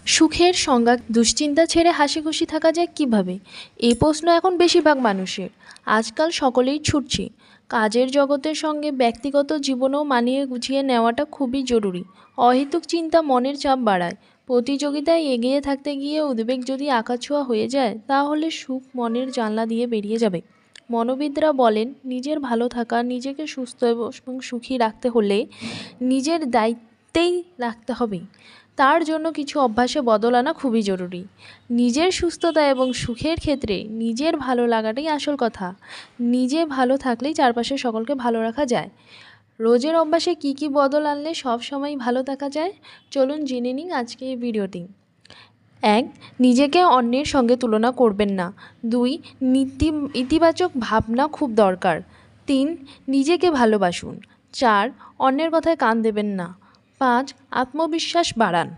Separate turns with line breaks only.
সুখের সংজ্ঞা দুশ্চিন্তা ছেড়ে হাসিখুশি থাকা যায় কিভাবে? এই প্রশ্ন এখন বেশিরভাগ মানুষের। আজকাল সকলেই ছুটছি। কাজের জগতের সঙ্গে ব্যক্তিগত জীবনেও মানিয়ে গুছিয়ে নেওয়াটা খুবই জরুরি। অহেতুক চিন্তা মনের চাপ বাড়ায়। প্রতিযোগিতায় এগিয়ে থাকতে গিয়ে উদ্বেগ যদি আকাছোঁয়া হয়ে যায়, তাহলে সুখ মনের জানলা দিয়ে বেরিয়ে যাবে। মনোবিদরা বলেন, নিজের ভালো থাকা, নিজেকে সুস্থ এবং সুখী রাখতে হলে নিজের দায়িত্বেই রাখতে হবে। তার জন্য কিছু অভ্যাসে বদল আনা খুবই জরুরি। নিজের সুস্থতা এবং সুখের ক্ষেত্রে নিজের ভালো লাগাটাই আসল কথা। নিজে ভালো থাকলেই চারপাশের সকলকে ভালো রাখা যায়। রোজের অভ্যাসে কি কি বদল আনলে সব সময় ভালো থাকা যায়? চলুন জেনে নিন আজকে এই ভিডিওটি। ১. নিজেকে অন্যের সঙ্গে তুলনা করবেন না। ২. ইতিবাচক ভাবনা খুব দরকার। ৩. নিজেকে ভালোবাসুন। ৪. অন্যের কথায় কান দেবেন না। ৫. আত্মবিশ্বাস বাড়ান।